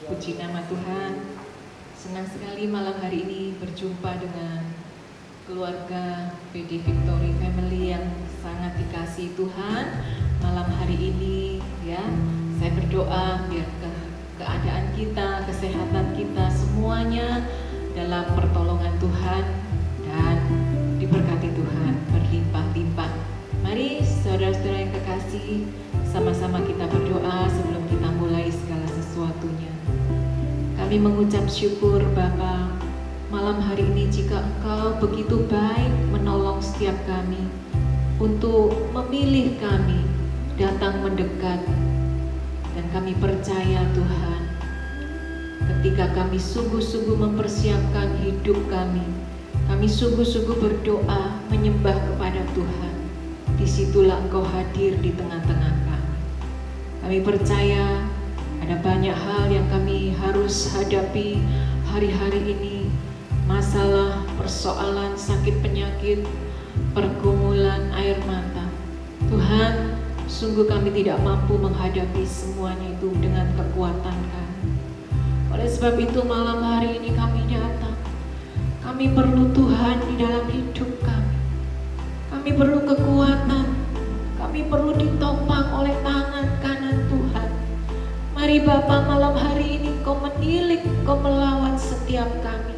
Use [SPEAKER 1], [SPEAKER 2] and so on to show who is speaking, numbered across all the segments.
[SPEAKER 1] Puji nama Tuhan. Senang sekali malam hari ini berjumpa dengan keluarga PD Victory Family yang sangat dikasihi Tuhan. Malam hari ini ya, saya berdoa biar keadaan kita, kesehatan kita semuanya dalam pertolongan Tuhan dan diberkati Tuhan berlimpah-limpah. Mari saudara-saudara yang kekasih, sama-sama kita berdoa sebelum kita mulai segala sesuatunya. Kami mengucap syukur Bapa, malam hari ini jika Engkau begitu baik menolong setiap kami untuk memilih kami datang mendekat, dan kami percaya Tuhan, ketika kami sungguh-sungguh mempersiapkan hidup kami sungguh-sungguh berdoa menyembah kepada Tuhan, disitulah Engkau hadir di tengah-tengah kami. Kami percaya ada banyak hal yang kami harus hadapi hari-hari ini, masalah, persoalan, sakit penyakit, pergumulan, air mata. Tuhan, sungguh kami tidak mampu menghadapi semuanya itu dengan kekuatan kami. Oleh sebab itu malam hari ini kami datang. Kami perlu Tuhan di dalam hidup kami. Kami perlu kekuatan. Kami perlu ditopang oleh tangan kanan Tuhan. Mari Bapa, malam hari ini Kau menilik, Kau melawan setiap kami,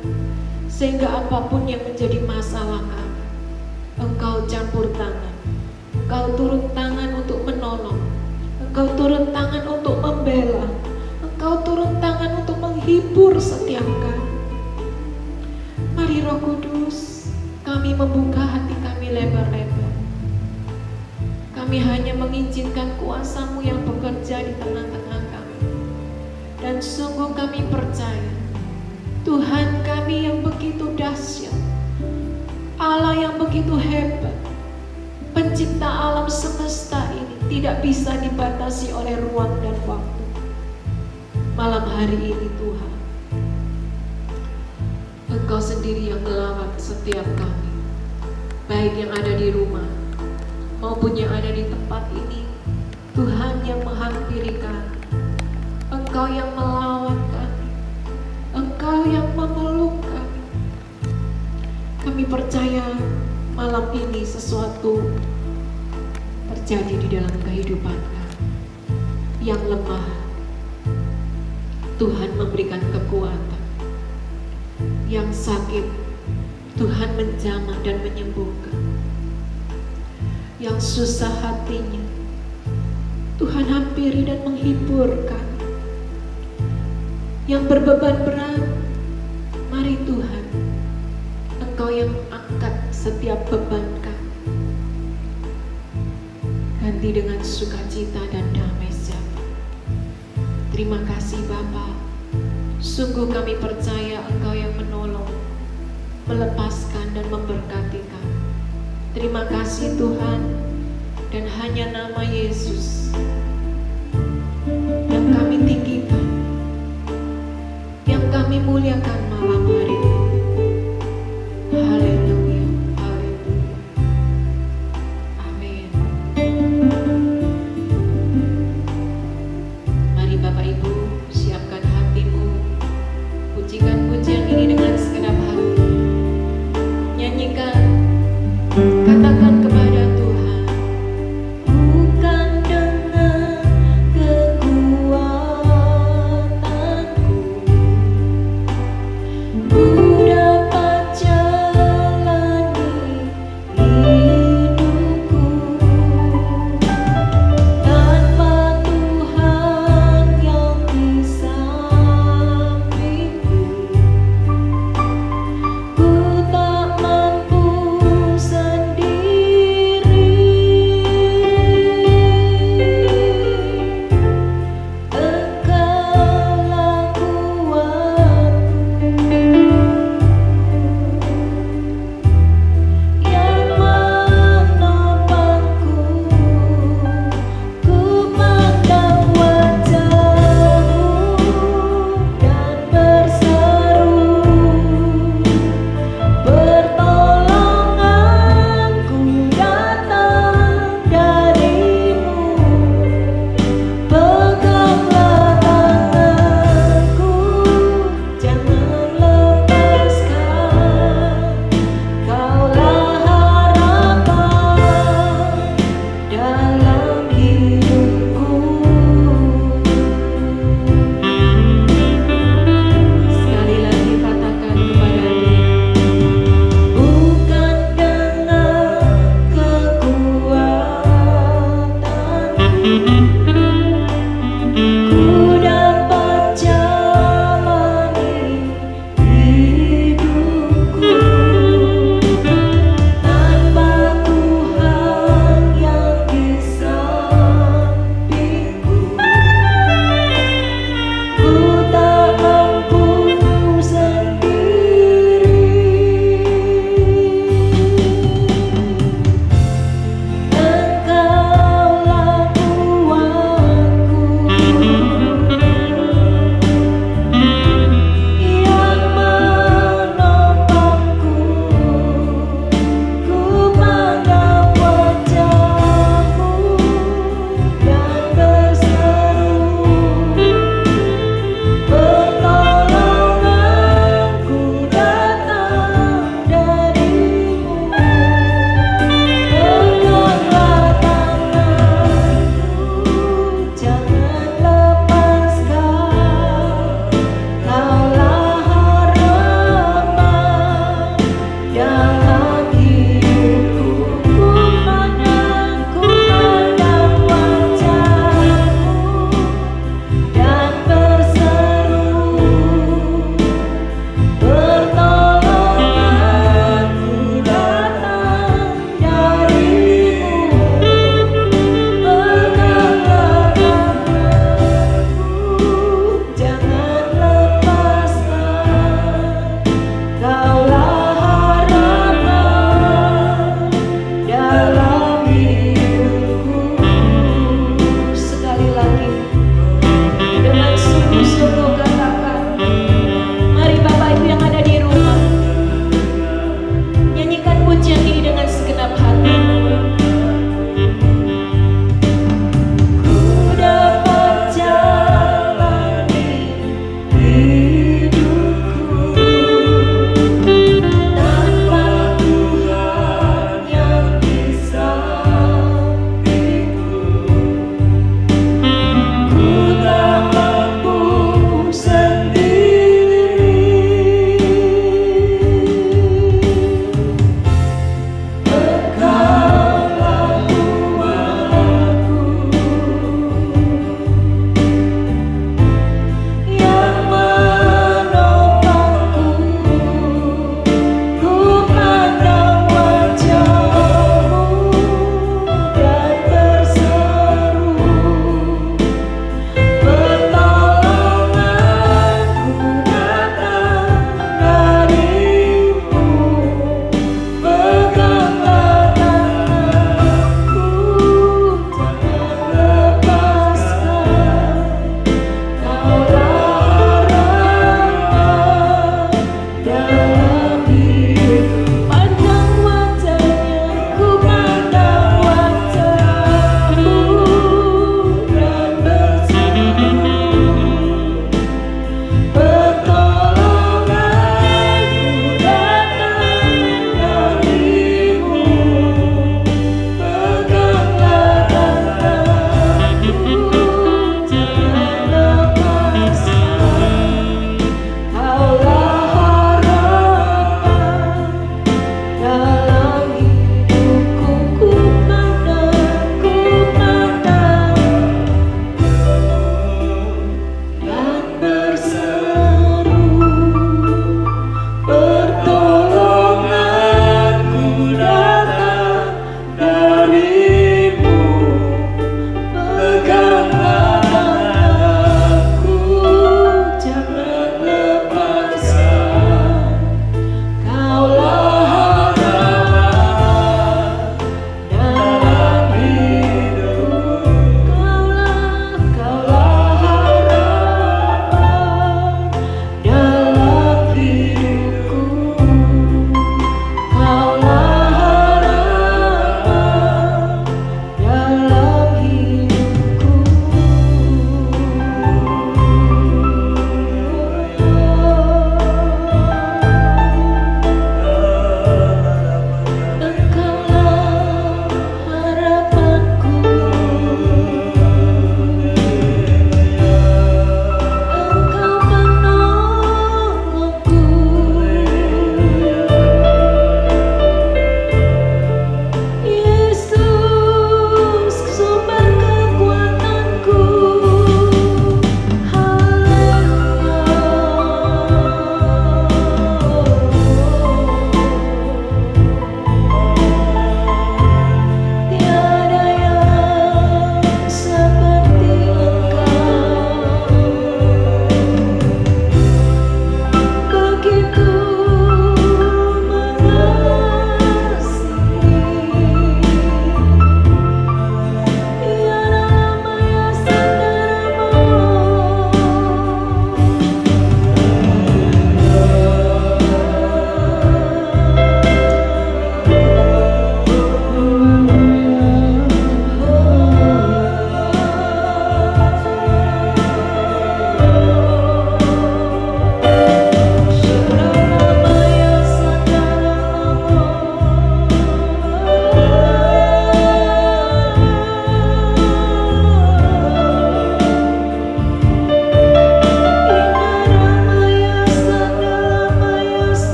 [SPEAKER 1] sehingga apapun yang menjadi masalah kami, Engkau campur tangan. Engkau turun tangan untuk menolong. Engkau turun tangan untuk membela. Engkau turun tangan untuk menghibur setiap kami. Mari Roh Kudus, kami membuka hati kami lebar-lebar. Kami hanya mengizinkan kuasa-Mu yang bekerja di tengah-tengah kami. Dan sungguh kami percaya, Tuhan kami yang begitu dahsyat, Allah yang begitu hebat, pencipta alam semesta ini tidak bisa dibatasi oleh ruang dan waktu. Malam hari ini Tuhan, Engkau sendiri yang melawat setiap kami, baik yang ada di rumah maupun yang ada di tempat ini. Tuhan yang menghampiri kami, Engkau yang melawat kami, Engkau yang memeluk kami. Kami percaya malam ini sesuatu terjadi di dalam kehidupan kami. Yang lemah, Tuhan memberikan kekuatan. Yang sakit, Tuhan menjamah dan menyembuhkan. Yang susah hatinya, Tuhan hampiri dan menghibur kami. Yang berbeban berat, mari Tuhan, Engkau yang angkat setiap beban kami. Ganti dengan sukacita dan damai sejahtera. Terima kasih Bapa. Sungguh kami percaya Engkau yang menolong, melepaskan dan memberkati kami. Terima kasih Tuhan, dan hanya nama Yesus yang kami tinggikan, yang kami muliakan malam hari ini. Haleluya, haleluya. Amin. Mari Bapak Ibu, siapkan hatimu. Pujikan pujian ini dengan segenap hati. Nyanyikan, katakan kepada Tuhan, bukan dengan kekuatanku,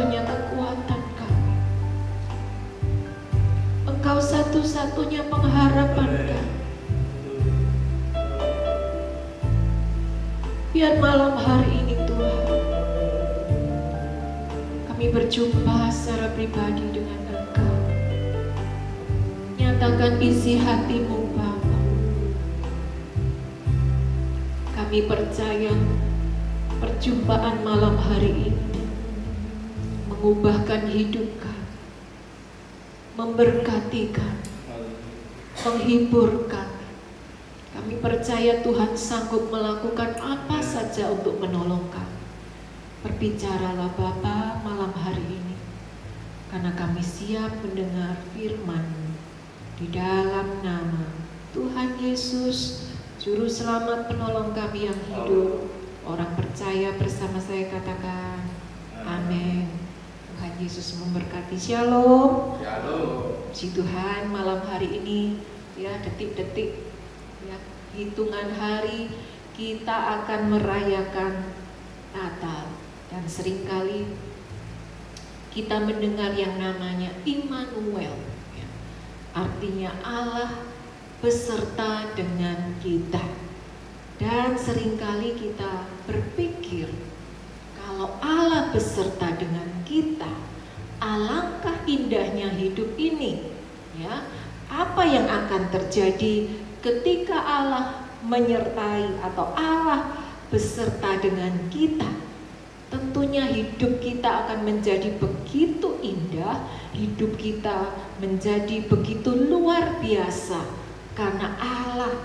[SPEAKER 1] satu-satunya kekuatan kami. Engkau satu-satunya pengharapan kami. Biar malam hari ini Tuhan, kami berjumpa secara pribadi dengan Engkau. Nyatakan isi hatimu Bapa. Kami percaya perjumpaan malam hari ini mengubahkan hidup kami, memberkati kami, menghibur kami. Kami percaya Tuhan sanggup melakukan apa saja untuk menolong kami. Berbicaralah Bapa malam hari ini, karena kami siap mendengar firman-Mu di dalam nama Tuhan Yesus, Juru Selamat penolong kami yang hidup. Orang percaya bersama saya katakan amin. Tuhan Yesus memberkati. Shalom.
[SPEAKER 2] Shalom.
[SPEAKER 1] Puji Tuhan, malam hari ini ya, detik-detik ya, hitungan hari kita akan merayakan Natal. Dan seringkali kita mendengar yang namanya Immanuel ya. Artinya Allah beserta dengan kita. Dan seringkali kita berpikir kalau Allah beserta dengan kita, alangkah indahnya hidup ini ya. Apa yang akan terjadi ketika Allah menyertai atau Allah beserta dengan kita? Tentunya hidup kita akan menjadi begitu indah, hidup kita menjadi begitu luar biasa karena Allah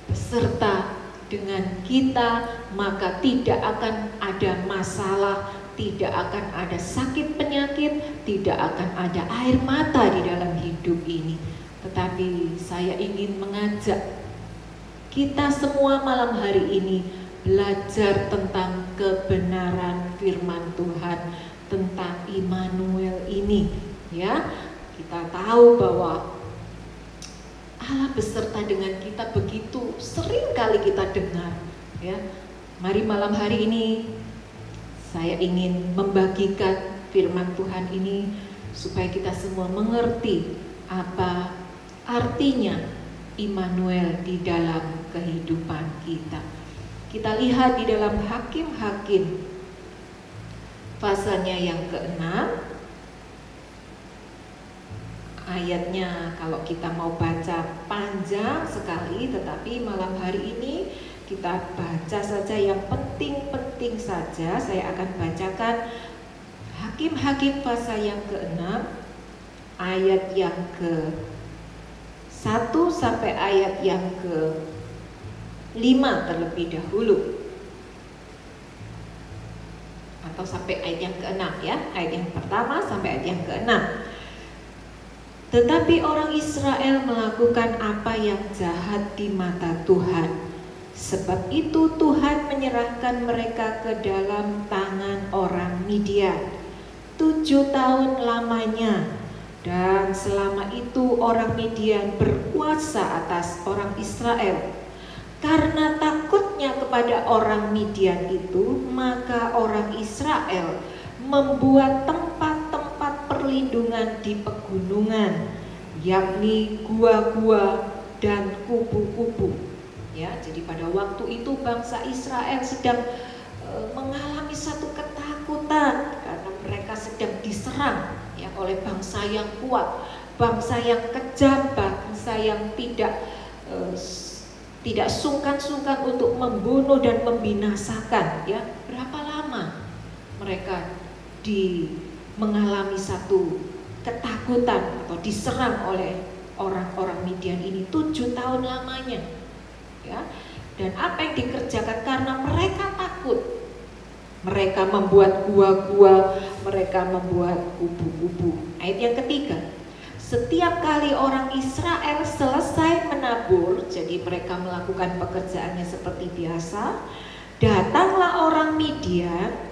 [SPEAKER 1] beserta dengan kita, maka tidak akan ada masalah, tidak akan ada sakit penyakit, tidak akan ada air mata di dalam hidup ini. Tetapi saya ingin mengajak kita semua malam hari ini belajar tentang kebenaran firman Tuhan, tentang Immanuel ini ya. Kita tahu bahwa Allah beserta dengan kita, begitu sering kali kita dengar ya. Mari malam hari ini saya ingin membagikan firman Tuhan ini supaya kita semua mengerti apa artinya Immanuel di dalam kehidupan kita. Kita lihat di dalam Hakim-Hakim pasalnya yang ke-6, ayatnya kalau kita mau baca panjang sekali, tetapi malam hari ini kita baca saja yang penting-penting saja. Saya akan bacakan Hakim-Hakim pasal yang ke-6 ayat yang ke-1 sampai ayat yang ke-5 terlebih dahulu, atau sampai ayat yang ke-6 ya. Ayat yang pertama sampai ayat yang ke-6. Tetapi orang Israel melakukan apa yang jahat di mata Tuhan. Sebab itu Tuhan menyerahkan mereka ke dalam tangan orang Midian 7 tahun lamanya. Dan selama itu orang Midian berkuasa atas orang Israel. Karena takutnya kepada orang Midian itu, maka orang Israel membuat tempat-tempat perlindungan di pegunungan, yakni gua-gua dan kubu-kubu. Ya, jadi pada waktu itu bangsa Israel sedang mengalami satu ketakutan karena mereka sedang diserang ya oleh bangsa yang kuat, bangsa yang kejam, bangsa yang tidak sungkan-sungkan untuk membunuh dan membinasakan ya. Berapa lama mereka mengalami satu ketakutan atau diserang oleh orang-orang Midian ini 7 tahun lamanya ya. Dan apa yang dikerjakan karena mereka takut, mereka membuat gua-gua, mereka membuat kubu-kubu. Ayat yang ketiga, setiap kali orang Israel selesai menabur, jadi mereka melakukan pekerjaannya seperti biasa, datanglah orang Midian,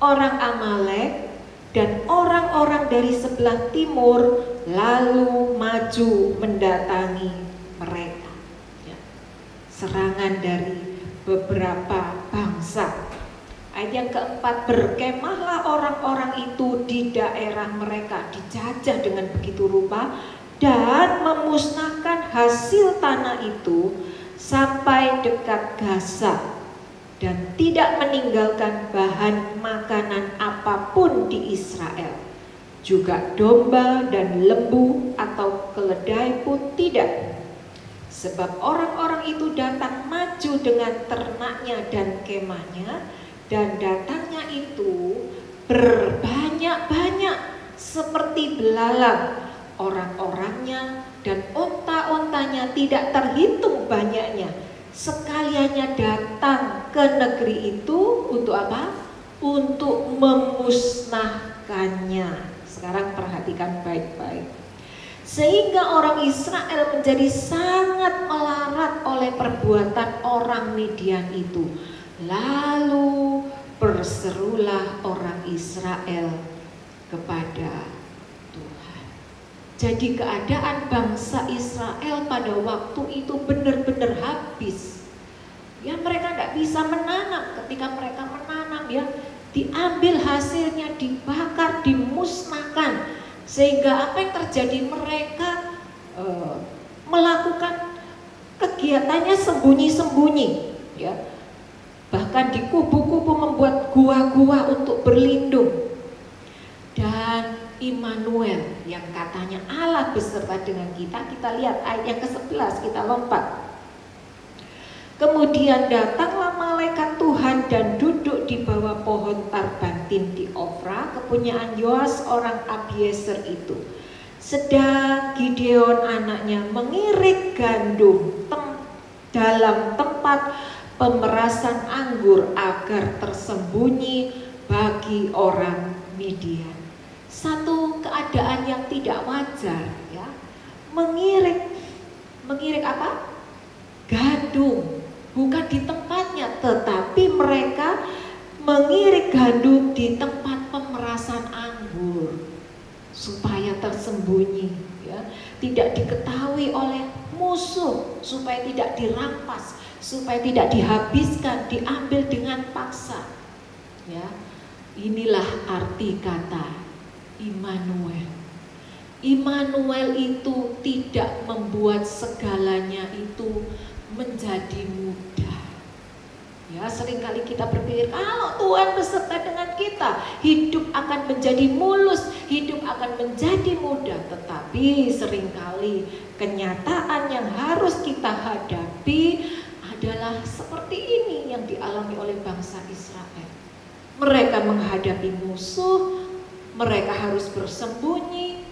[SPEAKER 1] orang Amalek, dan orang-orang dari sebelah timur lalu maju mendatangi mereka. Ya. Serangan dari beberapa bangsa
[SPEAKER 2] Ayat yang keempat, berkemahlah orang-orang itu di daerah mereka, dijajah dengan begitu rupa, dan memusnahkan hasil tanah itu sampai dekat Gaza, dan tidak meninggalkan bahan makanan apapun di Israel, juga domba dan lembu atau keledai pun tidak. Sebab orang-orang itu datang maju dengan ternaknya dan kemahnya, dan datangnya itu berbanyak-banyak seperti belalang. Orang-orangnya dan onta-ontanya tidak terhitung banyaknya. Sekaliannya datang ke negeri itu untuk apa? Untuk memusnahkannya. Sekarang perhatikan baik-baik. Sehingga orang Israel menjadi sangat melarat oleh perbuatan orang Midian itu. Lalu berserulah orang Israel kepada Tuhan. Jadi keadaan bangsa Israel pada waktu itu benar-benar habis. Ya, mereka tidak bisa menanam. Ketika mereka menanam, ya diambil hasilnya, dibakar, dimusnahkan. Sehingga apa yang terjadi, mereka melakukan kegiatannya sembunyi-sembunyi, ya. Bahkan di kubu-kubu membuat gua-gua untuk berlindung. Dan Immanuel yang katanya Allah beserta dengan kita, kita lihat ayat yang ke-11, kita lompat. Kemudian datanglah malaikat Tuhan dan duduk di bawah pohon tarbantin di Ofra, kepunyaan Yoas orang Abiezer itu. Sedang Gideon anaknya mengirik gandum dalam tempat pemerasan anggur agar tersembunyi bagi orang Midian. Satu keadaan yang tidak wajar, ya. Mengirik apa? Gandum. Bukan di tempatnya, tetapi mereka mengirik gandum di tempat pemerasan anggur supaya tersembunyi, ya, tidak diketahui oleh musuh, supaya tidak dirampas, supaya tidak dihabiskan, diambil dengan paksa. Ya, inilah arti kata Immanuel. Immanuel itu tidak membuat segalanya itu menjadi mudah. Ya, seringkali kita berpikir kalau Tuhan beserta dengan kita, hidup akan menjadi mulus, hidup akan menjadi mudah. Tetapi seringkali kenyataan yang harus kita hadapi adalah seperti ini yang dialami oleh bangsa Israel. Mereka menghadapi musuh, mereka harus bersembunyi,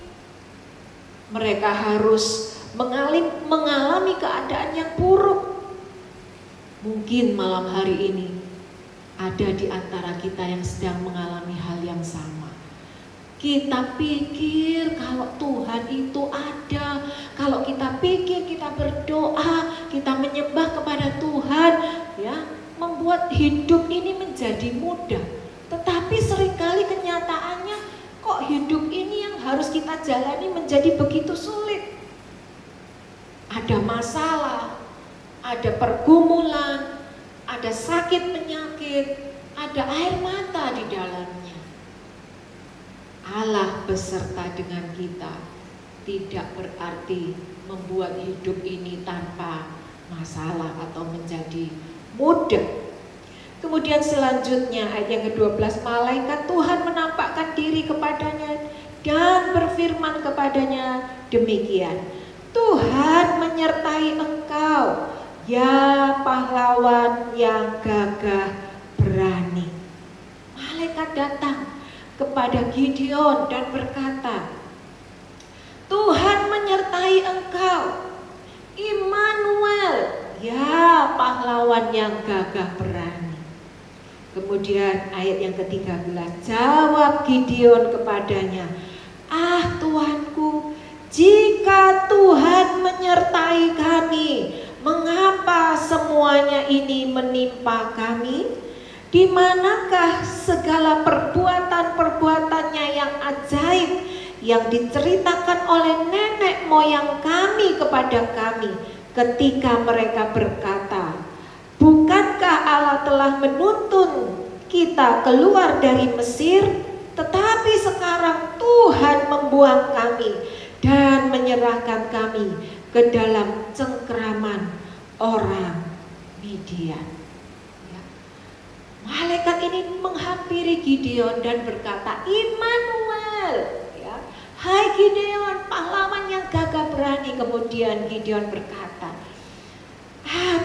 [SPEAKER 2] mereka harus mengalami keadaan yang buruk. Mungkin malam hari ini ada di antara kita yang sedang mengalami hal yang sama. Kita pikir kalau Tuhan itu ada, kalau kita pikir kita berdoa, kita menyembah kepada Tuhan, ya, membuat hidup ini menjadi mudah. Tetapi seringkali kenyataannya kok hidup ini yang harus kita jalani menjadi begitu sulit. Ada masalah, ada pergumulan, ada sakit penyakit, ada air mata di dalamnya. Allah beserta dengan kita tidak berarti membuat hidup ini tanpa masalah atau menjadi mudah. Kemudian selanjutnya ayat yang ke-12, malaikat Tuhan menampakkan diri kepadanya dan berfirman kepadanya demikian, Tuhan menyertai engkau, ya pahlawan yang gagah berani. Malaikat datang kepada Gideon dan berkata, Tuhan menyertai engkau, Immanuel, ya pahlawan yang gagah berani. Kemudian ayat yang ke-13, jawab Gideon kepadanya, ah Tuanku, jika Tuhan menyertai kami, mengapa semuanya ini menimpa kami? Di manakah segala perbuatan-perbuatannya yang ajaib yang diceritakan oleh nenek moyang kami kepada kami ketika mereka berkata, bukankah Allah telah menuntun kita keluar dari Mesir, tetapi sekarang Tuhan membuang kami dan menyerahkan kami ke dalam cengkraman orang Midian. Ya. Malaikat ini menghampiri Gideon dan berkata, Immanuel. Ya. Hai Gideon, pahlawan yang gagah berani. Kemudian Gideon berkata,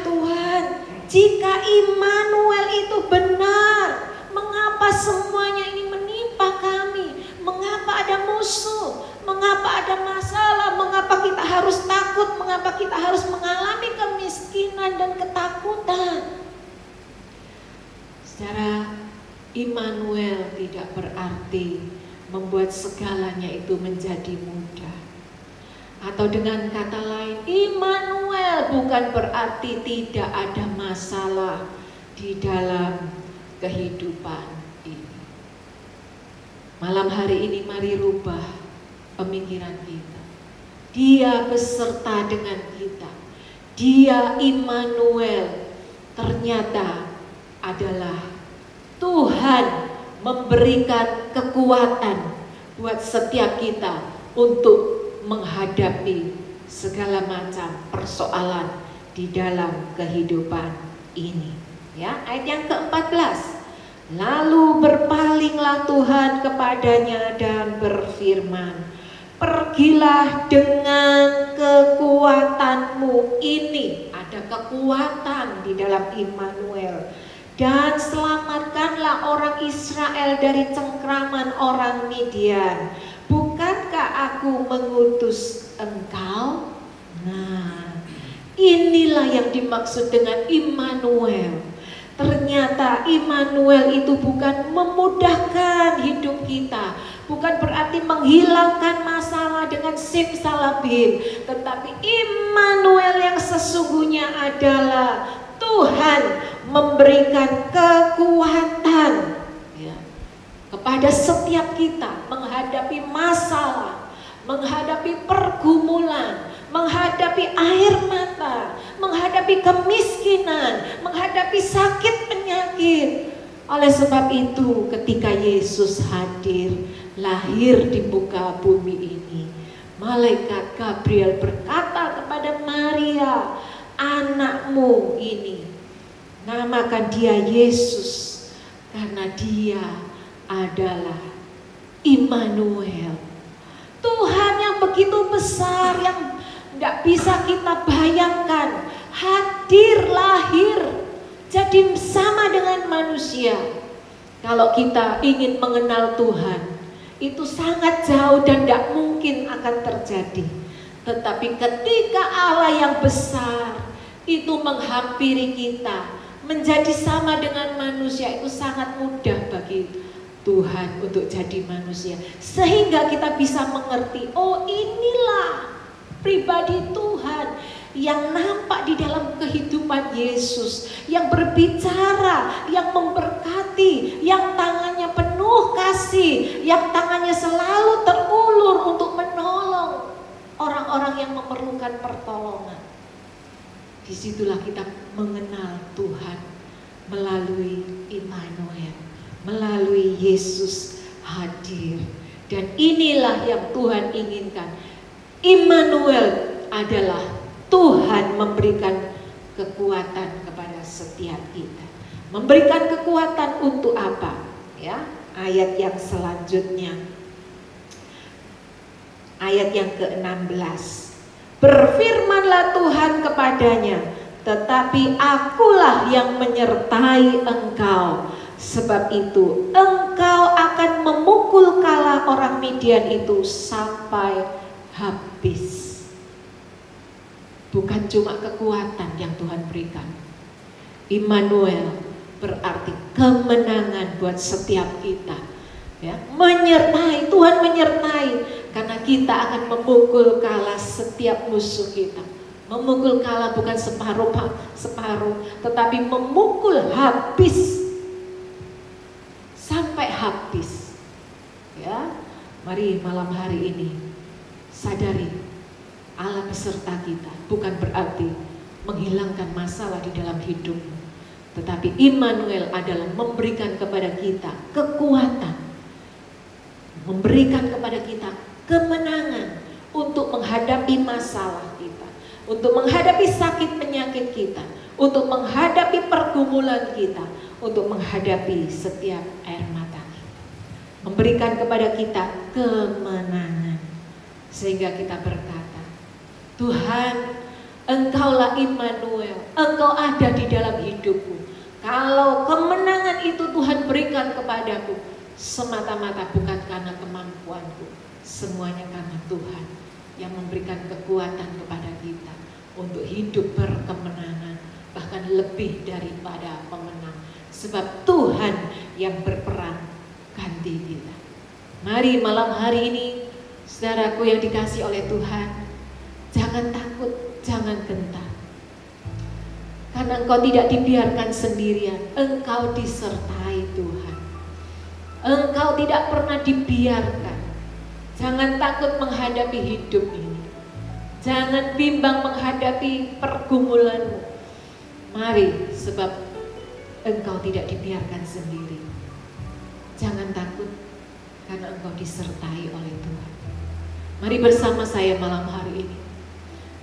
[SPEAKER 2] Tuhan, jika Immanuel itu benar, mengapa semuanya ini menimpa kami? Mengapa ada musuh? Mengapa ada masalah? Mengapa kita harus takut? Mengapa kita harus mengalami kemiskinan dan ketakutan? Secara Immanuel tidak berarti membuat segalanya itu menjadi mudah. Atau dengan kata lain, Immanuel bukan berarti tidak ada masalah di dalam kehidupan ini. Malam hari ini mari rubah pemikiran kita. Dia beserta dengan kita. Dia Immanuel. Ternyata adalah Tuhan memberikan kekuatan buat setiap kita untuk menghadapi segala macam persoalan di dalam kehidupan ini. Ya, ayat yang ke-14. Lalu berpalinglah Tuhan kepadanya dan berfirman, pergilah dengan kekuatanmu ini. Ada kekuatan di dalam Immanuel. Dan selamatkanlah orang Israel dari cengkraman orang Midian. Bukankah aku mengutus engkau? Nah, inilah yang dimaksud dengan Immanuel. Ternyata Immanuel itu bukan memudahkan hidup kita, bukan berarti menghilangkan masalah dengan simsalabim, tetapi Immanuel yang sesungguhnya adalah Tuhan memberikan kekuatan kepada setiap kita menghadapi masalah, menghadapi pergumulan, menghadapi air mata, menghadapi kemiskinan, menghadapi sakit penyakit. Oleh sebab itu ketika Yesus hadir, lahir di muka bumi ini, malaikat Gabriel berkata kepada Maria, anakmu ini, namakan dia Yesus, karena dia adalah Immanuel. Tuhan yang begitu besar, yang tidak bisa kita bayangkan, hadir, lahir, jadi sama dengan manusia. Kalau kita ingin mengenal Tuhan, itu sangat jauh dan tidak mungkin akan terjadi. Tetapi ketika Allah yang besar itu menghampiri kita, menjadi sama dengan manusia, itu sangat mudah bagi Tuhan untuk jadi manusia, sehingga kita bisa mengerti, oh inilah pribadi Tuhan yang nampak di dalam kehidupan Yesus, yang berbicara, yang memberkati, yang tangannya penuh kasih, yang tangannya selalu terulur untuk menolong orang-orang yang memerlukan pertolongan. Disitulah kita mengenal Tuhan melalui Immanuel, melalui Yesus hadir. Dan inilah yang Tuhan inginkan. Immanuel adalah Tuhan memberikan kekuatan kepada setiap kita. Memberikan kekuatan untuk apa? Ya, ayat yang selanjutnya. Ayat yang ke-16. Berfirmanlah Tuhan kepadanya, tetapi akulah yang menyertai engkau. Sebab itu engkau akan memukul kala orang Midian itu sampai habis. Bukan cuma kekuatan yang Tuhan berikan. Immanuel berarti kemenangan buat setiap kita. Ya, menyertai, Tuhan menyertai, karena kita akan memukul kala setiap musuh kita. Memukul kala bukan separuh, tetapi memukul habis, sampai habis. Ya, mari malam hari ini sadari Allah beserta kita, bukan berarti menghilangkan masalah di dalam hidupmu, Tetapi Immanuel adalah memberikan kepada kita kekuatan, memberikan kepada kita kemenangan untuk menghadapi masalah kita, untuk menghadapi sakit penyakit kita, untuk menghadapi pergumulan kita, untuk menghadapi setiap air mata kita. Memberikan kepada kita kemenangan. Sehingga kita berkata, Tuhan, Engkaulah Immanuel, Engkau ada di dalam hidupku. Kalau kemenangan itu Tuhan berikan kepadaku, semata-mata bukan karena kemampuanku, semuanya karena Tuhan yang memberikan kekuatan kepada kita untuk hidup berkemenangan, bahkan lebih daripada pemenang. Sebab Tuhan yang berperan ganti kita. Mari malam hari ini, saudaraku yang dikasihi oleh Tuhan, jangan takut, jangan gentar. Karena engkau tidak dibiarkan sendirian, engkau disertai Tuhan. Engkau tidak pernah dibiarkan. Jangan takut menghadapi hidup ini. Jangan bimbang menghadapi pergumulanmu. Mari, sebab engkau tidak dibiarkan sendiri. Jangan takut, karena engkau disertai oleh Tuhan. Mari bersama saya malam hari ini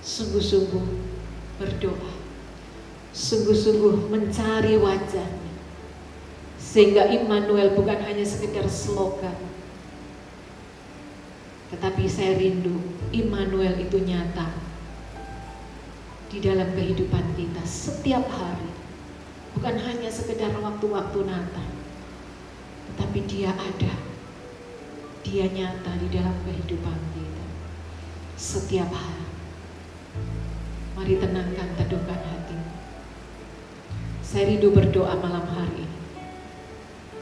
[SPEAKER 2] sungguh-sungguh berdoa, sungguh-sungguh mencari wajahnya, sehingga Immanuel bukan hanya sekedar slogan, tetapi saya rindu Immanuel itu nyata di dalam kehidupan kita setiap hari, bukan hanya sekedar waktu-waktu Natal, tetapi dia ada, dia nyata di dalam kehidupan kita setiap hari. Mari tenangkan, teduhkan hatimu. Saya rindu berdoa malam hari ini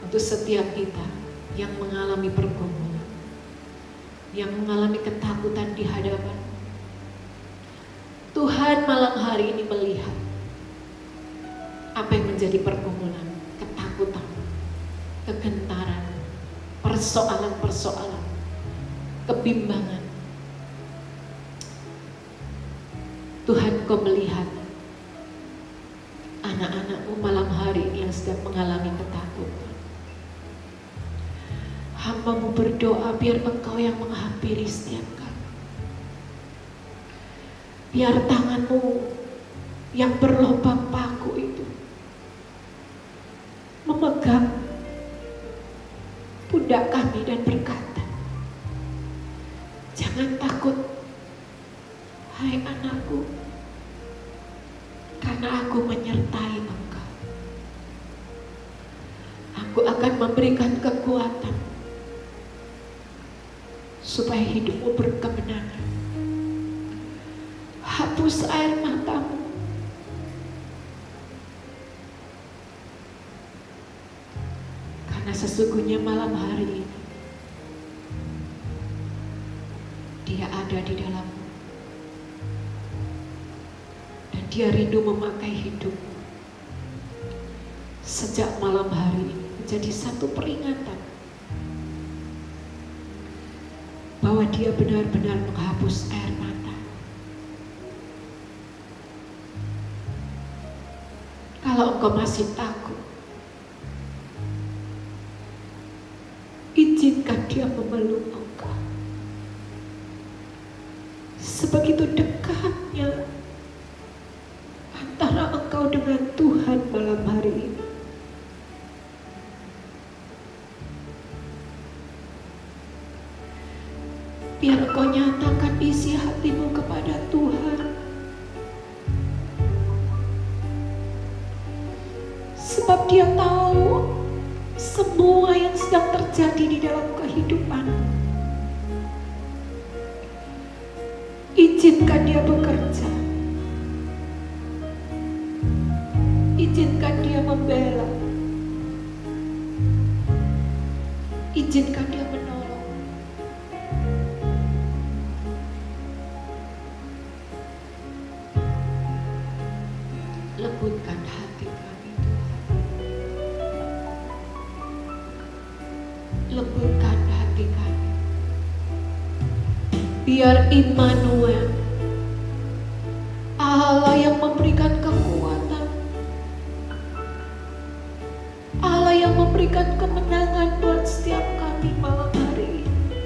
[SPEAKER 2] untuk setiap kita yang mengalami pergumulan, yang mengalami ketakutan di hadapan Tuhan. Malam hari ini melihat apa yang menjadi pergumulan, ketakutan, kegentaran, persoalan-persoalan, kebimbangan. Tuhan, Kau melihat anak-anak-Mu malam hari ini yang sedang mengalami ketakutan. Hamba-Mu berdoa biar Engkau yang menghampiri setiap kami. Biar tangan-Mu yang berlobang paku itu memegang pundak kami dan berkata, jangan takut, hai anakku, karena aku menyertai engkau. Aku akan memberikan kekuatan supaya hidupmu berkemenangan. Hapus air matamu. Karena sesungguhnya malam hari ini Dia ada di dalammu. Dan Dia rindu memakai hidupmu. Sejak malam hari ini menjadi satu peringatan bahwa Dia benar-benar menghapus air mata. Kalau engkau masih takut, izinkan Dia memeluk engkau. Sebegitu dekatnya antara engkau dengan Tuhan malam hari ini. Biar engkau nyatakan isi hatimu kepada Tuhan. Sebab Dia tahu semua yang sedang terjadi di dalam kehidupanmu. Izinkan Dia bekerja. Izinkan Dia membela. Izinkan Dia menolong. Lembutkan hati kami, Tuhan. Lembutkan hati kami. Biar Immanuel, Allah yang memberikan kekuatan, berikan kemenangan buat setiap kami malam hari ini.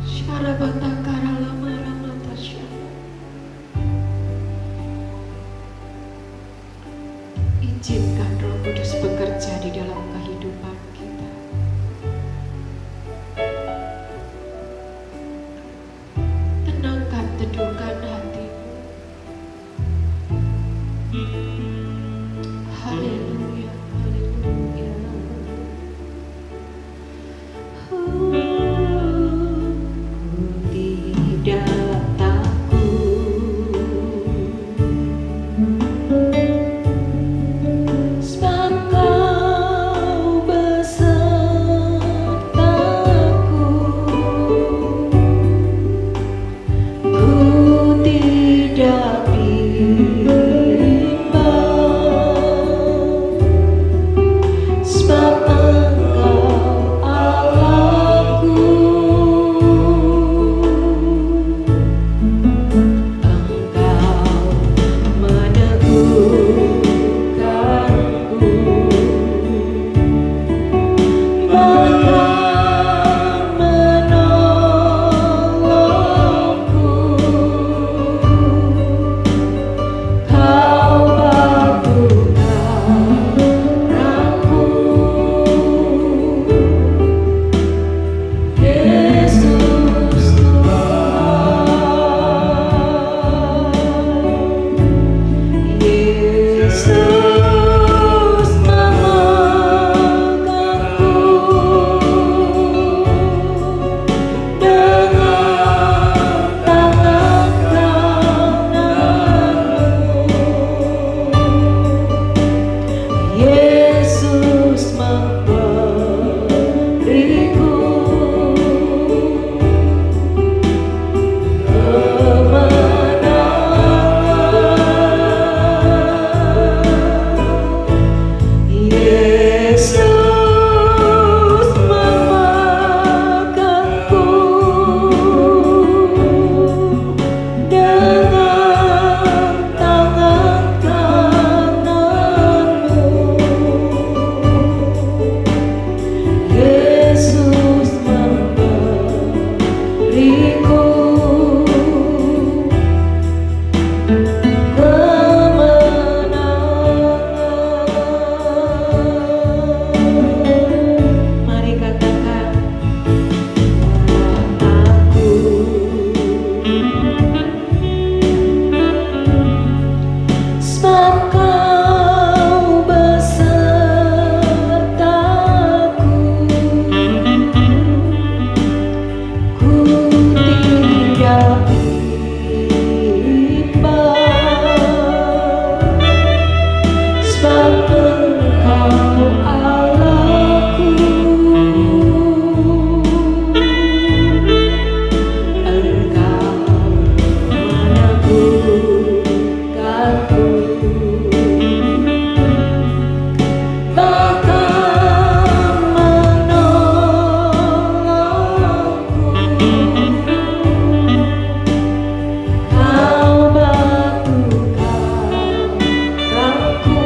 [SPEAKER 2] Syarabatakara lama lama tasyara. Izinkan Roh Kudus bekerja di dalam kehidupan kita. Tenangkan, teduhkan hatimu. Haleluya, haleluya. Ku tidak takut, sebab Kau besertaku. Ku tidak bimbang, sebab Engkau Allahku. Engkau meneguhkanku, bahkan menolongku. Kau batukan rangku, Yesus Tuhan. Yesus memegangku dengan tangan kananmu. Yesus memberiku kemenangan. Yesus memegangku dengan tangan kananmu. Yesus memberiku kemenangan. Mari katakan, aku sebab Kau besertaku. Ku tidak bimbang, sebab Engkau Allahku. Engkau meneguhkanku, bahkan menolongku. Kau batukan rangku,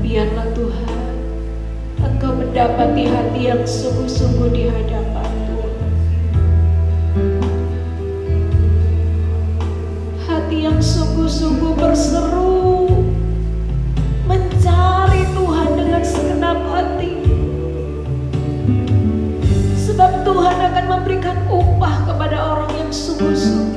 [SPEAKER 2] biarlah Tuhan Engkau mendapati hati yang sungguh-sungguh di hadapan Tuhan. Hati yang sungguh-sungguh berseru mencari Tuhan dengan segenap hati. Sebab Tuhan akan memberikan upah kepada orang yang sungguh-sungguh.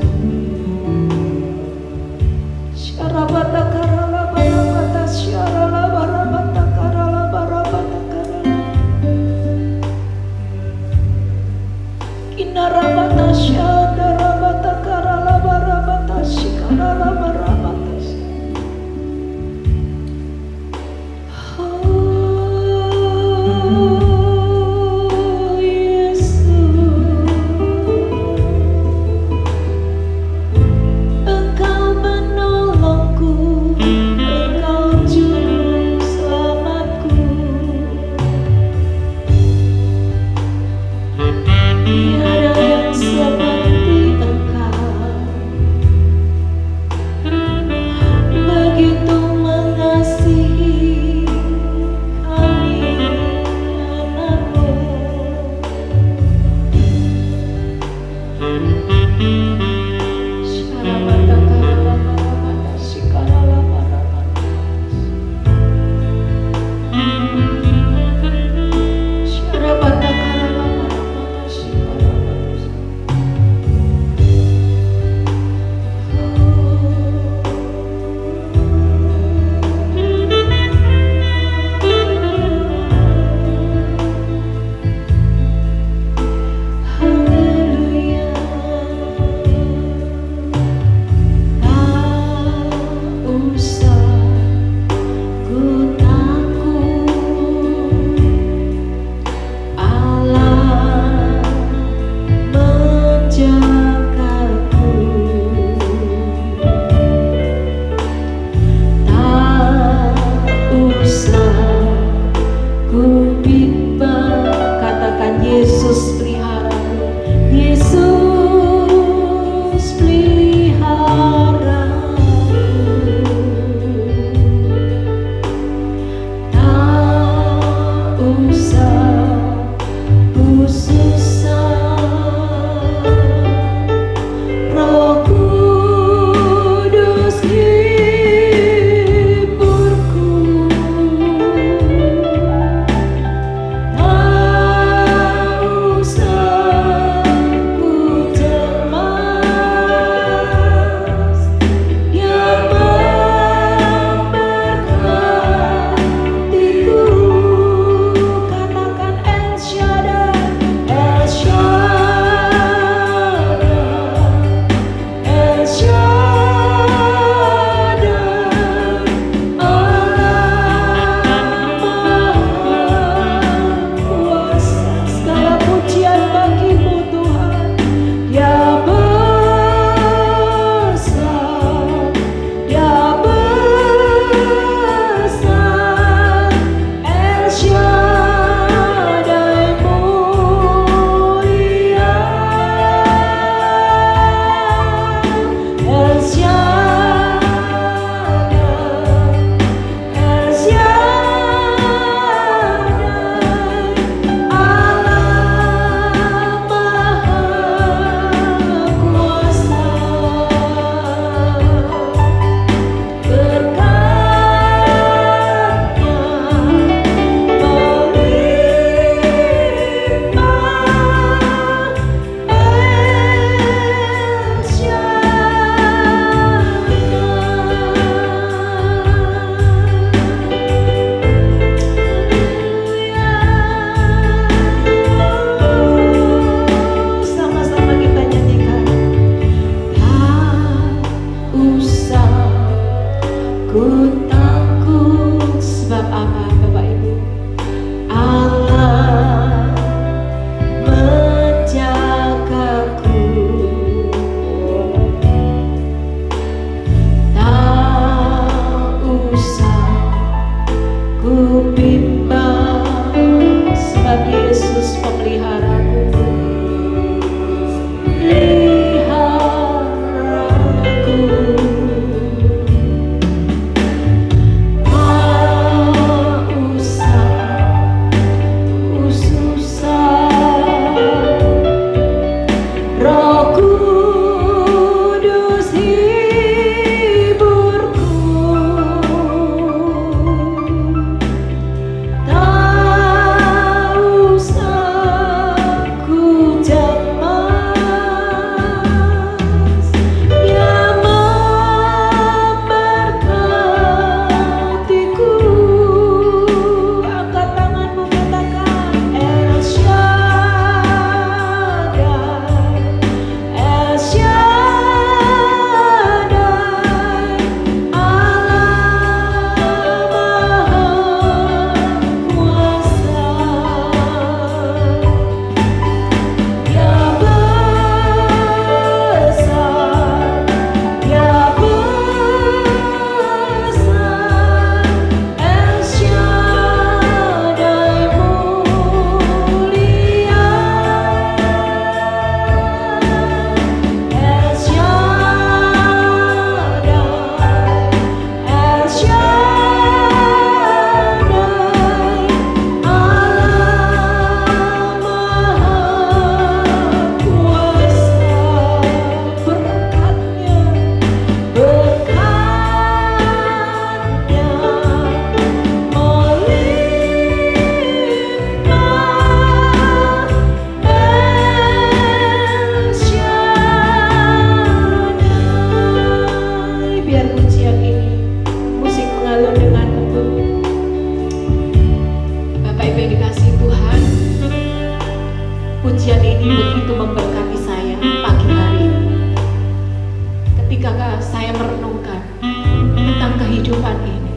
[SPEAKER 2] kehidupan ini.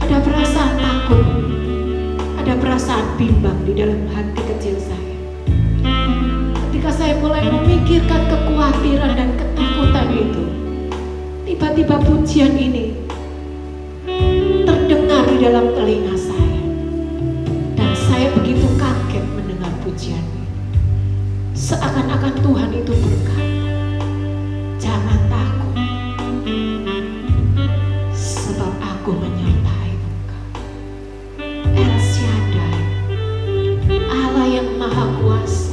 [SPEAKER 2] Ada perasaan takut, ada perasaan bimbang di dalam hati kecil saya. Ketika saya mulai memikirkan kekhawatiran dan ketakutan itu, tiba-tiba pujian ini terdengar di dalam telinga saya. Dan saya begitu kaget mendengar pujian ini. Seakan-akan Tuhan itu berkata, jangan takut, sebab aku menyertai engkau. El Shaddai, Allah yang Maha Kuasa.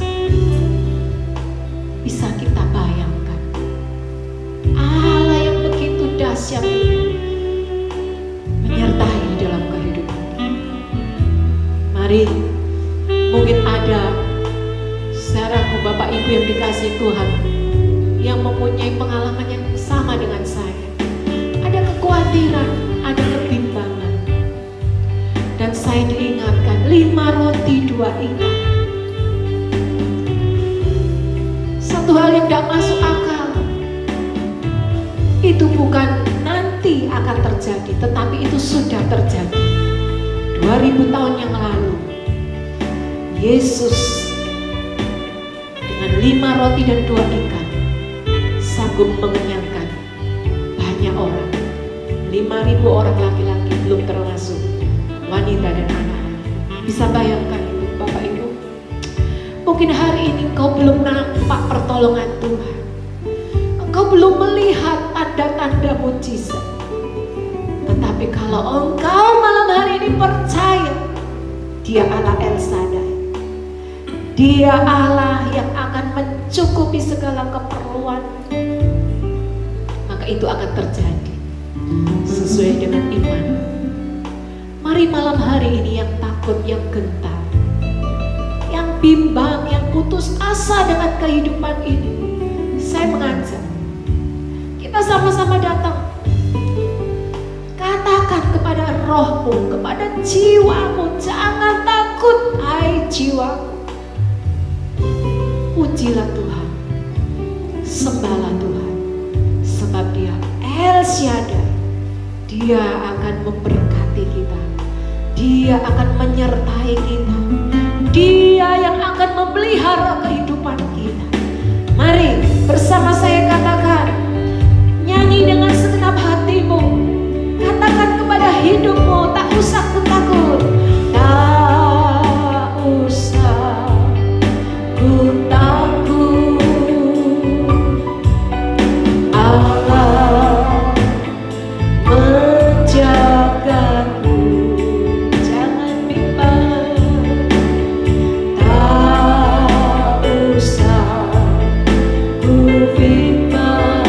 [SPEAKER 2] Bisa kita bayangkan, Allah yang begitu dahsyat itu menyertai dalam kehidupan kita. Mari, mungkin ada saudaraku, Bapak Ibu yang dikasihi Tuhan, yang mempunyai pengalaman yang sama dengan saya. Ada kekhawatiran, ada kebimbangan. Dan saya diingatkan 5 roti 2 ikan. Satu hal yang tidak masuk akal. Itu bukan nanti akan terjadi, tetapi itu sudah terjadi. 2000 tahun yang lalu, Yesus dengan 5 roti dan 2 ikan sanggup mengenyangkan banyak orang. 5.000 orang laki-laki, belum termasuk wanita dan anak-anak. Bisa bayangkan itu, Bapak Ibu? Mungkin hari ini engkau belum nampak pertolongan Tuhan. Engkau belum melihat tanda-tanda mujizat. Tetapi kalau engkau malam hari ini percaya, Dia Allah El Shaddai, Dia Allah yang akan mencukupi segala keperluan, maka itu akan terjadi sesuai dengan iman. Mari malam hari ini yang takut, yang gentar, yang bimbang, yang putus asa dengan kehidupan ini, saya mengajak kita sama-sama datang. Katakan kepada rohmu, kepada jiwamu, jangan takut, hai jiwaku. Pujilah Tuhan, sembahlah Tuhan, sebab Dia El Shaddai. Dia akan memberkati kita, Dia akan menyertai kita, Dia yang akan memelihara kehidupan kita. Mari bersama saya katakan, nyanyi dengan segenap hatimu, katakan kepada hidupmu, tak usah takut, tak usah ku takut, Allah menjagaku, jangan bimbang, tak usah ku bimbang,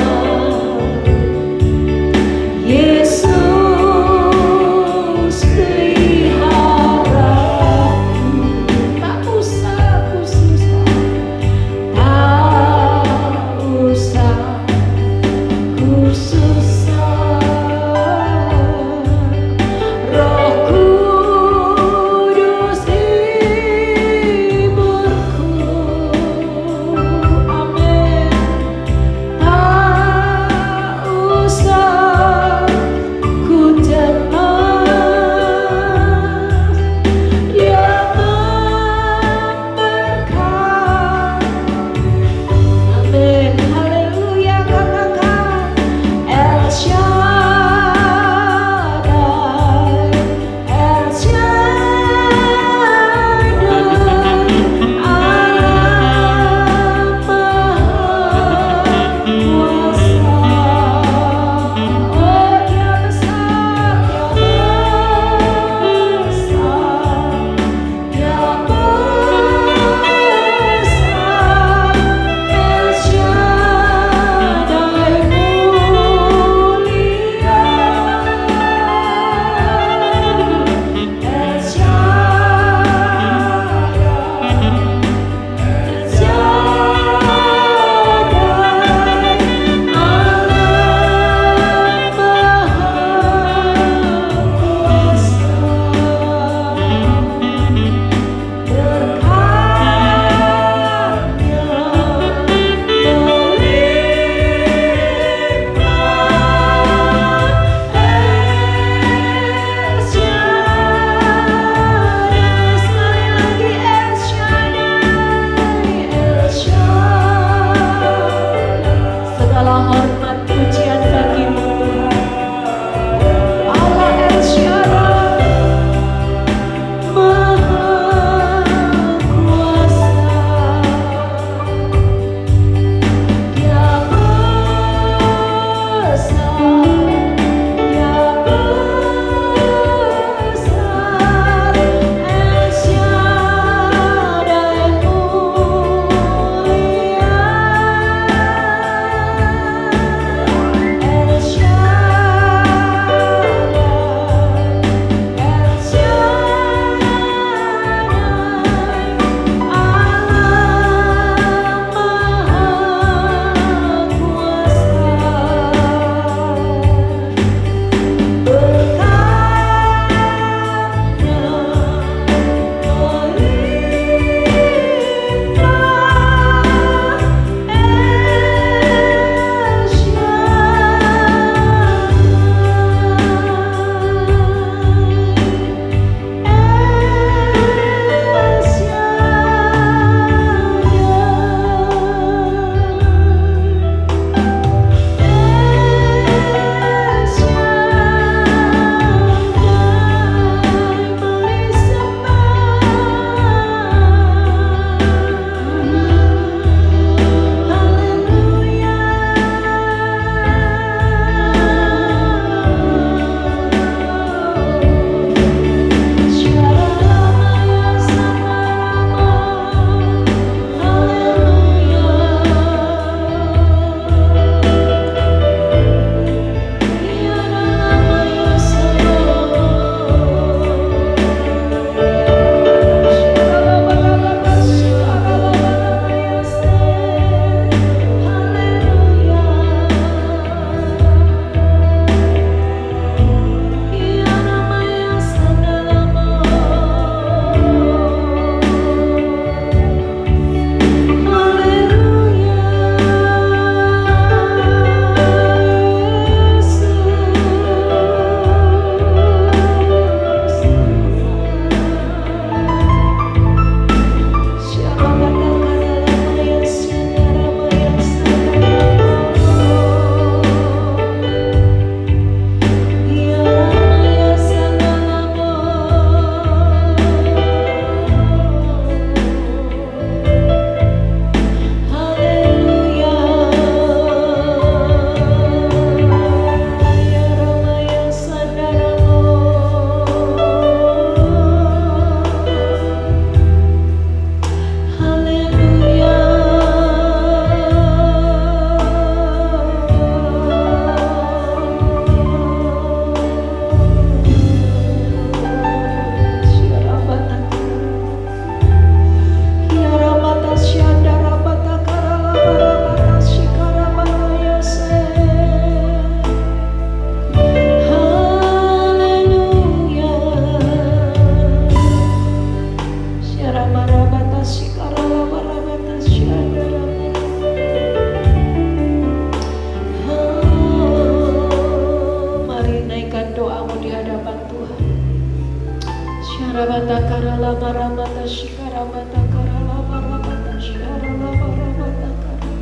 [SPEAKER 2] Mata karala maramata shikara mata karala maramata shikara maramata karala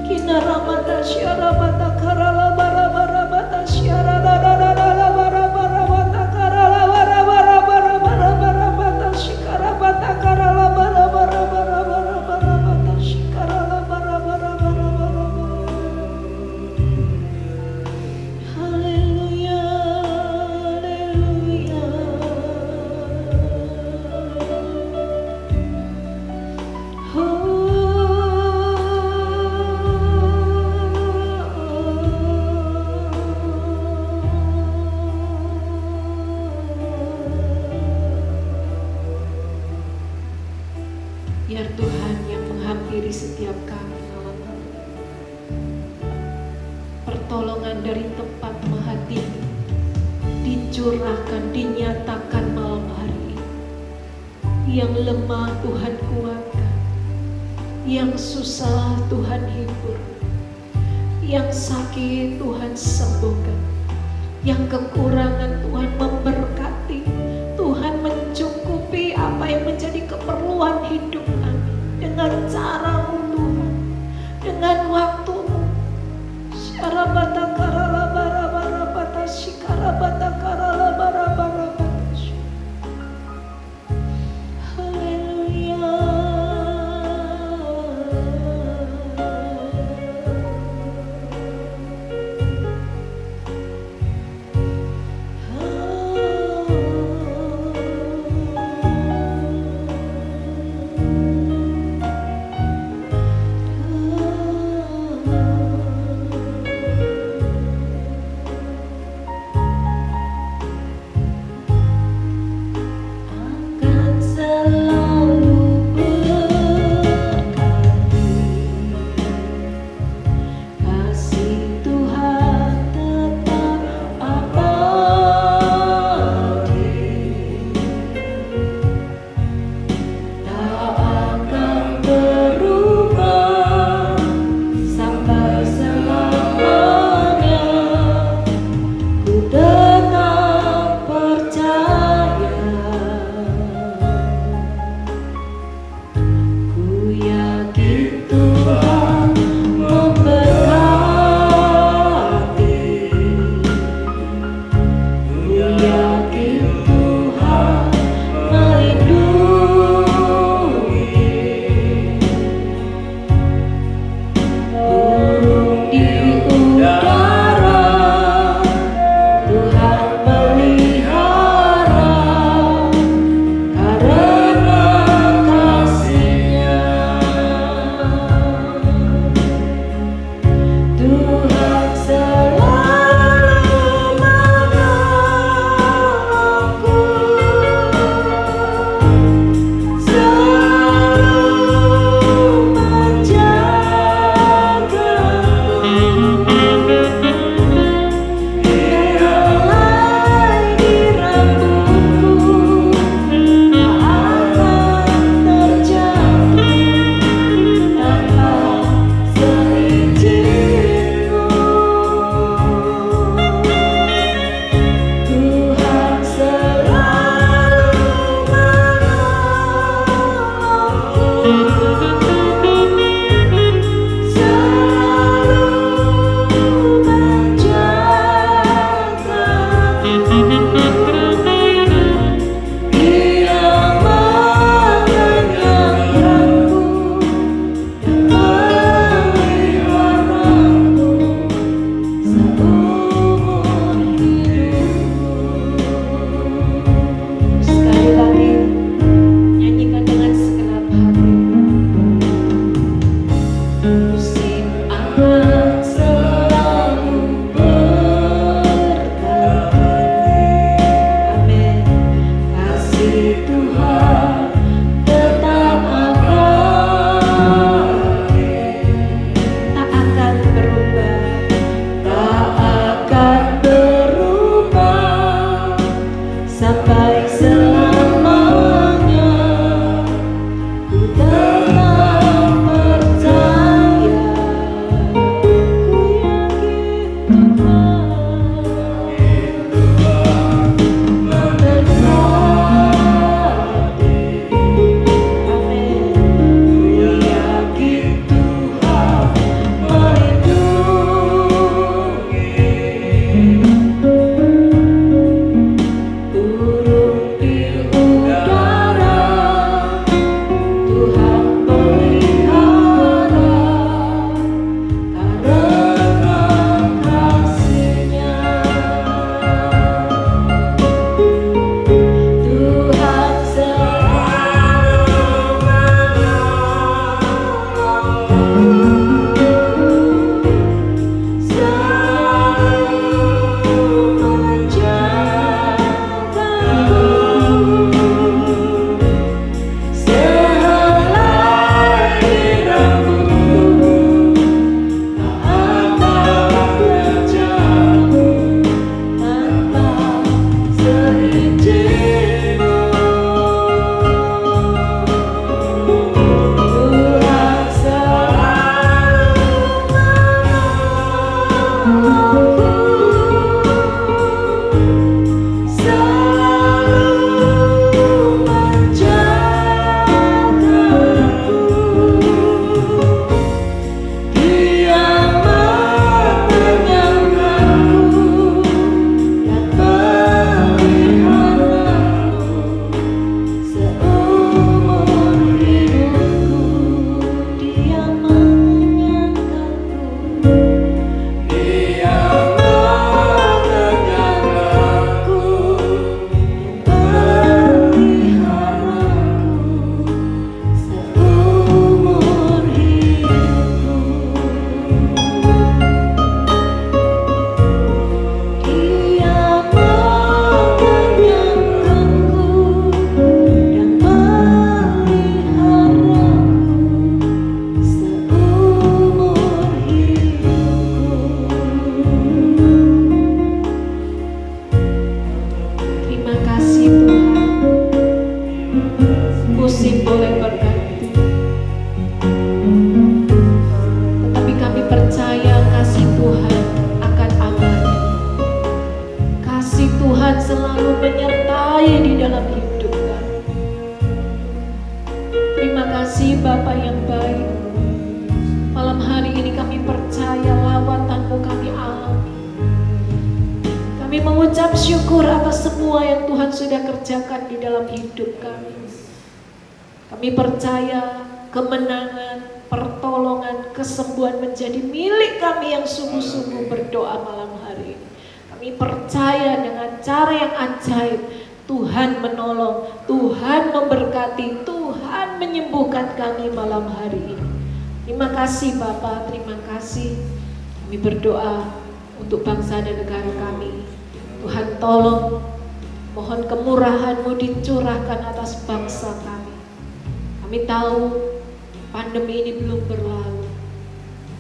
[SPEAKER 2] kinara mata shikara mata karala maramata shikara maramata karala maramata shikara mata karala maramata shikara haleluya haleluya biar Tuhan yang menghampiri setiap kami malam hari. Pertolongan dari tempat Maha Tinggi dicurahkan, dinyatakan malam hari ini. Yang lemah Tuhan kuatkan, yang susah Tuhan hibur, yang sakit Tuhan sembuhkan, yang kekurangan Tuhan memberkati, Tuhan mencukupi apa yang menjadi keperluan hidup kami dengan cara-Mu Tuhan, dengan waktu-Mu. Syarabata karala bara shikarabata karala bara. Haleluya. menyertai di dalam hidup kami. Terima kasih Bapa yang baik. Malam hari ini kami percaya lawatan-Mu kami alami. Kami mengucap syukur atas semua yang Tuhan sudah kerjakan di dalam hidup kami. Kami percaya kemenangan, pertolongan, kesembuhan menjadi milik kami yang sungguh-sungguh berdoa malam hari ini. Kami percaya dengan cara yang ajaib Tuhan menolong, Tuhan memberkati, Tuhan menyembuhkan kami malam hari ini. Terima kasih Bapa, terima kasih. Kami berdoa untuk bangsa dan negara kami. Tuhan tolong, mohon kemurahan-Mu dicurahkan atas bangsa kami. Kami tahu pandemi ini belum berlalu,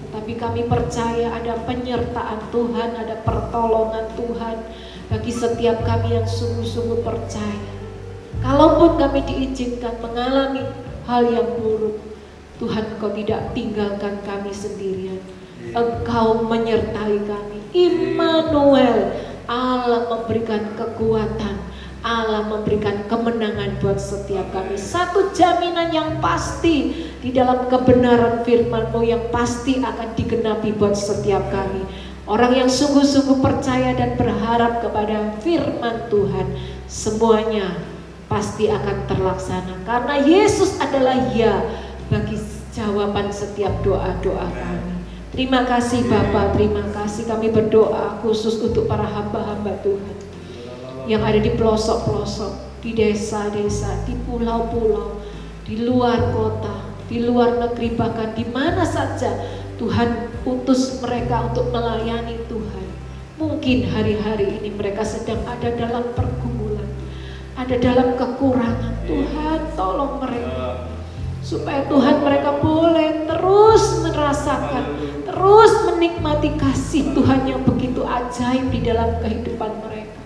[SPEAKER 2] tetapi kami percaya ada penyertaan Tuhan, ada pertolongan Tuhan bagi setiap kami yang sungguh-sungguh percaya. Kalaupun kami diizinkan mengalami hal yang buruk, Tuhan Engkau tidak tinggalkan kami sendirian. Engkau menyertai kami. Immanuel, Allah memberikan kekuatan, Allah memberikan kemenangan buat setiap kami. Satu jaminan yang pasti di dalam kebenaran firman-Mu yang pasti akan digenapi buat setiap kami. Orang yang sungguh-sungguh percaya dan berharap kepada firman Tuhan, semuanya pasti akan terlaksana. Karena Yesus adalah ya bagi jawaban setiap doa-doa kami. Terima kasih Bapa, terima kasih. Kami berdoa khusus untuk para hamba-hamba Tuhan yang ada di pelosok-pelosok, di desa-desa, di pulau-pulau, di luar kota, di luar negeri, bahkan di mana saja Tuhan utus mereka untuk melayani Tuhan. Mungkin hari-hari ini mereka sedang ada dalam pergumulan, ada dalam kekurangan. Tuhan tolong mereka, supaya Tuhan mereka boleh terus merasakan, terus menikmati kasih Tuhan yang begitu ajaib di dalam kehidupan mereka.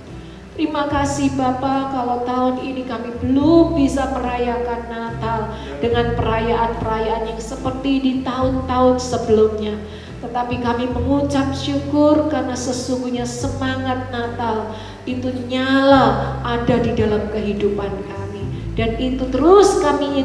[SPEAKER 2] Terima kasih Bapa, kalau tahun ini kami belum bisa merayakan Natal dengan perayaan-perayaan yang seperti di tahun-tahun sebelumnya. Tetapi kami mengucap syukur karena sesungguhnya semangat Natal itu nyala ada di dalam kehidupan kami. Dan itu terus kami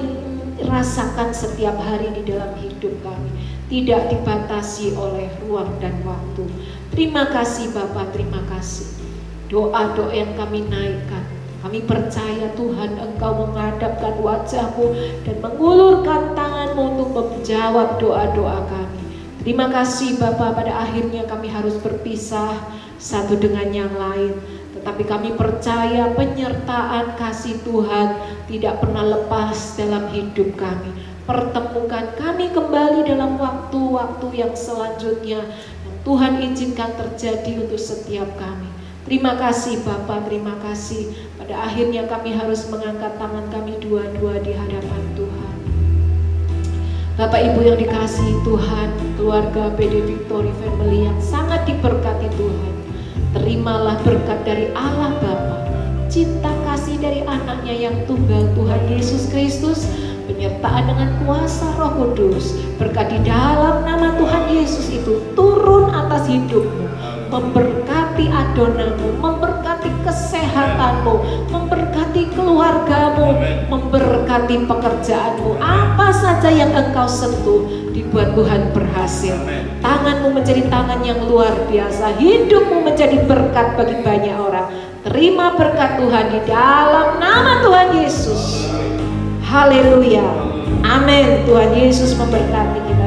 [SPEAKER 2] rasakan setiap hari di dalam hidup kami, tidak dibatasi oleh ruang dan waktu. Terima kasih Bapa, terima kasih. Doa-doa yang kami naikkan, kami percaya Tuhan Engkau menghadapkan wajah-Mu dan mengulurkan tangan-Mu untuk menjawab doa-doa kami. Terima kasih Bapa, pada akhirnya kami harus berpisah satu dengan yang lain, tetapi kami percaya penyertaan kasih Tuhan tidak pernah lepas dalam hidup kami. Pertemukan kami kembali dalam waktu-waktu yang selanjutnya yang Tuhan izinkan terjadi untuk setiap kami. Terima kasih Bapa, terima kasih. Pada akhirnya kami harus mengangkat tangan kami dua-dua di hadapan Tuhan. Bapak Ibu yang dikasihi Tuhan, keluarga PD Victory Family yang sangat diberkati Tuhan, terimalah berkat dari Allah Bapa, cinta kasih dari anaknya yang tunggal Tuhan Yesus Kristus, penyertaan dengan kuasa Roh Kudus, berkat di dalam nama Tuhan Yesus itu turun atas hidupmu, memberkati adonamu, memberkati kesehatanmu, memberkati keluargamu, memberkati pekerjaanmu. Apa saja yang engkau sentuh dibuat Tuhan berhasil. Tanganmu menjadi tangan yang luar biasa, hidupmu menjadi berkat bagi banyak orang. Terima berkat Tuhan di dalam nama Tuhan Yesus. Haleluya, amin. Tuhan Yesus memberkati kita.